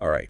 All right.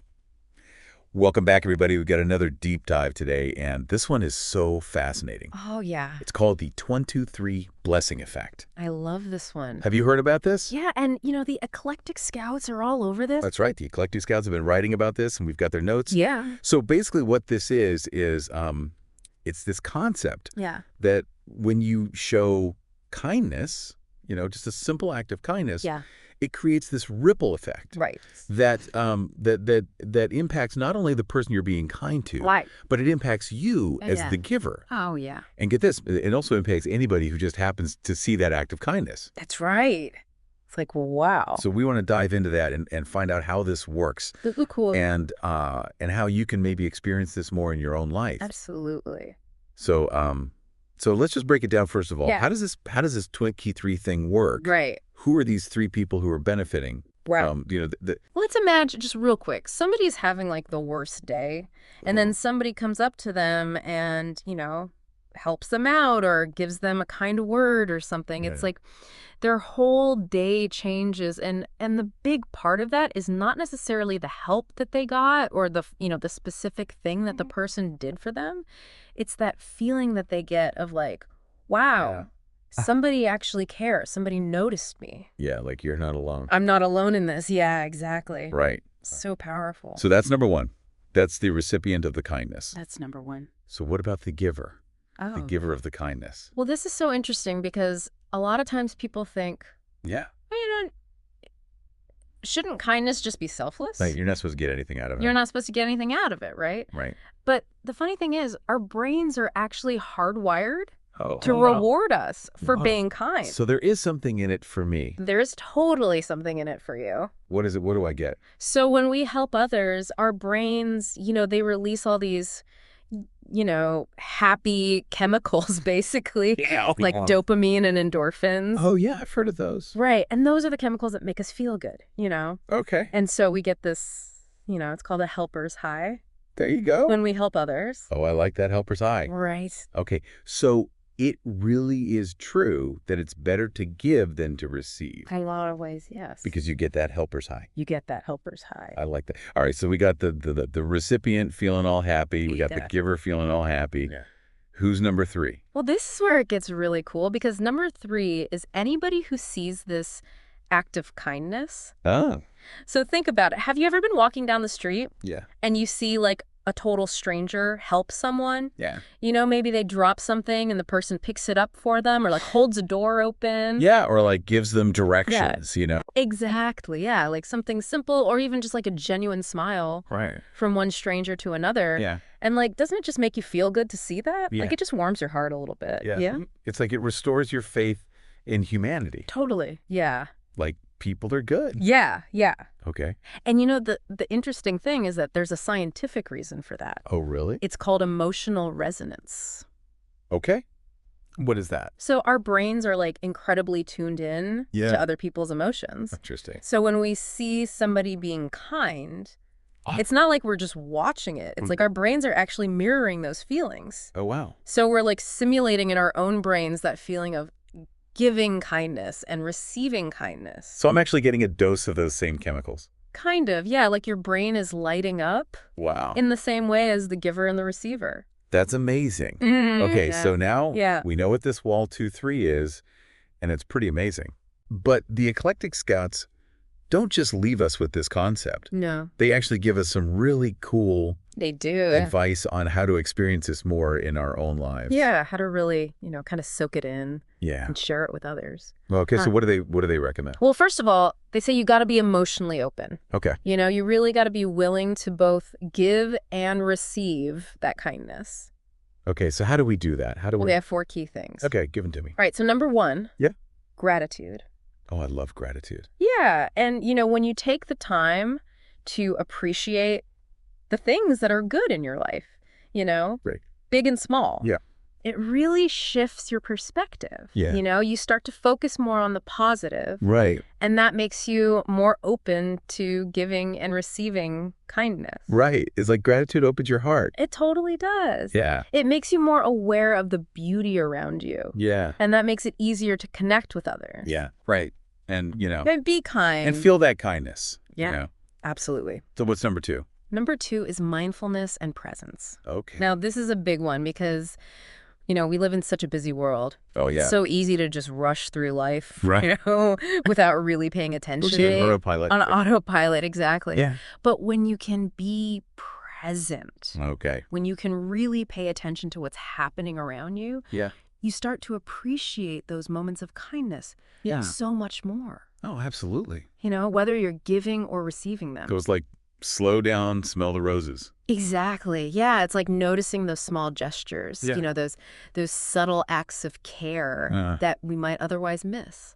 Welcome back, everybody. We've got another deep dive today, and this one is so fascinating. Oh, yeah. It's called the 1-2-3 blessing effect. I love this one. Have you heard about this? Yeah, and the eclectic scouts are all over this. That's right. The Eclectic Scouts have been writing about this, and we've got their notes. Yeah. So basically what this is it's this concept Yeah. that when you show kindness, just a simple act of kindness, Yeah. it creates this ripple effect Right. that impacts not only the person you're being kind to, Right. but it impacts you as Yeah. the giver. Oh, yeah. And get this, it also impacts anybody who just happens to see that act of kindness. That's right. It's like, wow. So we want to dive into that and find out how this works Cool. and how you can maybe experience this more in your own life. Absolutely. So let's just break it down first of all. Yeah. How does this Twinkie 3 thing work? Right. Who are these three people who are benefiting? Right. Let's imagine, just real quick, somebody's having like the worst day, and then somebody comes up to them and, helps them out or gives them a kind word or something. It's Yeah. like their whole day changes, and the big part of that is not necessarily the help that they got or the specific thing that the person did for them. It's that feeling that they get of like, wow, somebody actually cares. Somebody noticed me. Yeah, like you're not alone. I'm not alone in this. Yeah, exactly. Right. So powerful. So that's number one. That's the recipient of the kindness. That's number one. So what about the giver? The Oh. giver of the kindness. Well, this is so interesting because a lot of times people think, Yeah. well, shouldn't kindness just be selfless? Like, you're not supposed to get anything out of it. You're not supposed to get anything out of it, right? Right. But the funny thing is, our brains are actually hardwired Oh. to reward us for Wow. being kind. So there is something in it for me. There's totally something in it for you. What is it? What do I get? So when we help others, our brains, they release all these, happy chemicals, basically, like dopamine and endorphins. Oh, yeah, I've heard of those. Right. And those are the chemicals that make us feel good, Okay. And so we get this, it's called a helper's high There you go. when we help others. Oh, I like that helper's eye. Right. Okay. So it really is true that it's better to give than to receive In a lot of ways, yes. because you get that helper's high. you get that helper's high. I like that. All right, so we got the recipient feeling all happy. We got the Yeah. giver feeling all happy. Yeah. Who's number 3? Well, this is where it gets really cool because number 3 is anybody who sees this act of kindness. Oh, So think about it. Have you ever been walking down the street yeah. and you see like a total stranger help someone? Yeah. Maybe they drop something and the person picks it up for them or like holds a door open. Yeah, or like gives them directions. Exactly. Yeah. Like something simple or even just like a genuine smile Right. from one stranger to another. Yeah. And like, doesn't it just make you feel good to see that? Yeah. Like it just warms your heart a little bit. Yeah. Yeah. It's like it restores your faith in humanity. Totally. Yeah. Like people are good. Yeah. Yeah. Okay. And the interesting thing is that there's a scientific reason for that. Oh, really? It's called emotional resonance. Okay. What is that? So our brains are like incredibly tuned in Yeah. to other people's emotions. Interesting. So when we see somebody being kind, Ah. it's not like we're just watching it. It's like our brains are actually mirroring those feelings. Oh, wow. So we're like simulating in our own brains that feeling of giving kindness and receiving kindness. So I'm actually getting a dose of those same chemicals. Kind of, yeah, like your brain is lighting up Wow. in the same way as the giver and the receiver. That's amazing. Okay, Yeah. so now Yeah. we know what this Wall-2-3 is, and it's pretty amazing. But the Eclectic Scouts don't just leave us with this concept. No, They actually give us some really cool they do. advice on how to experience this more in our own lives. Yeah, how to really, kind of soak it in Yeah. and share it with others. Well, okay, so Huh. what do they recommend? Well, first of all, they say you got to be emotionally open. Okay. You really got to be willing to both give and receive that kindness. Okay, so how do we do that? How do Well, we... they have 4 key things. Okay, give them to me. All right, so number 1. Yeah. Gratitude. Oh, I love gratitude. Yeah, and when you take the time to appreciate the things that are good in your life, Right. big and small. Yeah. It really shifts your perspective. Yeah. You start to focus more on the positive, Right. and that makes you more open to giving and receiving kindness. Right. It's like gratitude opens your heart. It totally does. Yeah. It makes you more aware of the beauty around you, Yeah. and that makes it easier to connect with others. Yeah. Right. And, And be kind. and feel that kindness. Yeah. Absolutely. So what's number 2? Number 2 is mindfulness and presence. Okay. Now, this is a big one because, we live in such a busy world. Oh, yeah. It's so easy to just rush through life, Right. without really paying attention. Autopilot. On autopilot, exactly. Yeah. But when you can be present, Okay. when you can really pay attention to what's happening around you, Yeah. you start to appreciate those moments of kindness Yeah. so much more. Oh, absolutely. Whether you're giving or receiving them. Goes like, slow down, smell the roses. Exactly. Yeah, it's like noticing those small gestures, Yeah. those subtle acts of care that we might otherwise miss.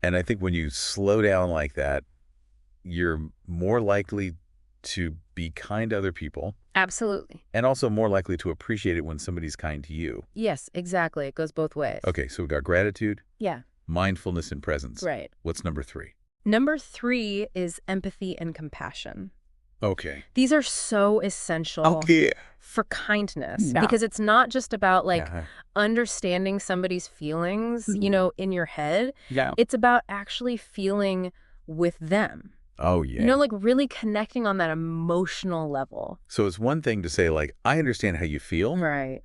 And I think when you slow down like that, you're more likely to be kind to other people Absolutely. and also more likely to appreciate it when somebody's kind to you. Yes, exactly. It goes both ways. Okay, so we got gratitude, Yeah, mindfulness, and presence. right. What's number 3? Number 3 is empathy and compassion. Okay. These are so essential for kindness because it's not just about understanding somebody's feelings, in your head. Yeah. It's about actually feeling with them. Oh, yeah. Really connecting on that emotional level. So it's one thing to say, like, I understand how you feel, Right.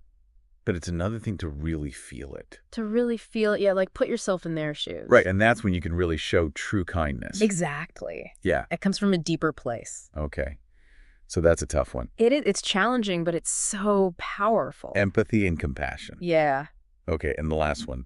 but it's another thing to really feel it. To really feel, put yourself in their shoes. Right, and that's when you can really show true kindness. Exactly. Yeah. It comes from a deeper place. Okay. So that's a tough one. It's challenging, but it's so powerful. Empathy and compassion. Yeah. Okay, and the last one.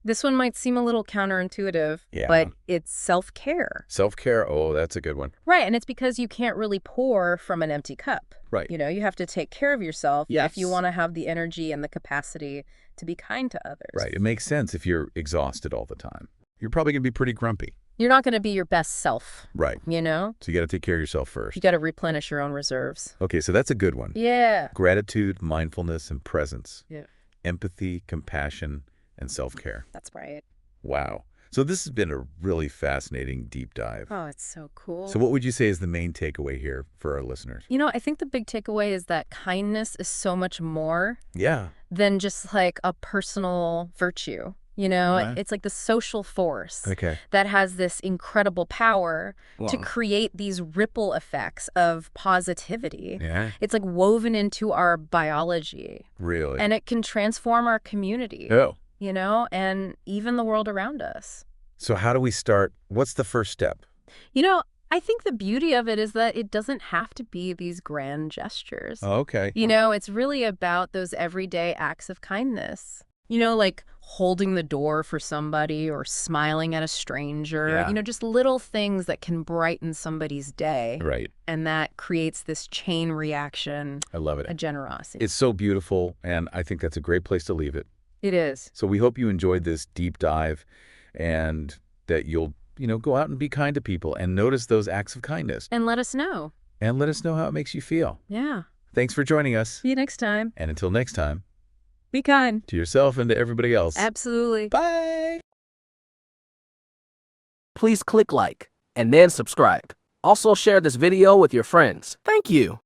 This one might seem a little counterintuitive, Yeah. but it's self-care. Self-care, oh, that's a good one. Right, and it's because you can't really pour from an empty cup. Right. You have to take care of yourself Yes. if you want to have the energy and the capacity to be kind to others. Right, it makes sense if you're exhausted all the time. You're probably going to be pretty grumpy. You're not going to be your best self, Right. So you got to take care of yourself first. you got to replenish your own reserves. Okay, so that's a good one. Yeah. Gratitude, mindfulness, and presence. Yeah. Empathy, compassion, and self-care. That's right. Wow. So this has been a really fascinating deep dive. Oh, it's so cool. So what would you say is the main takeaway here for our listeners? I think the big takeaway is that kindness is so much more Yeah. than just like a personal virtue. Right. It's like the social force Okay. that has this incredible power to create these ripple effects of positivity. Yeah. It's like woven into our biology, Really? and it can transform our community, Oh. and even the world around us. So how do we start? What's the first step? I think the beauty of it is that it doesn't have to be these grand gestures. Oh, okay. It's really about those everyday acts of kindness. Like holding the door for somebody or smiling at a stranger. Yeah. Just little things that can brighten somebody's day. Right. And that creates this chain reaction, I love a it. generosity. It's so beautiful, and I think that's a great place to leave it. It is. So we hope you enjoyed this deep dive and that you'll, go out and be kind to people and notice those acts of kindness. And let us know. And let us know how it makes you feel. Yeah. Thanks for joining us. See you next time. And until next time, Be kind. to yourself and to everybody else. Absolutely. Bye. Please click like and then subscribe. Also share this video with your friends. Thank you.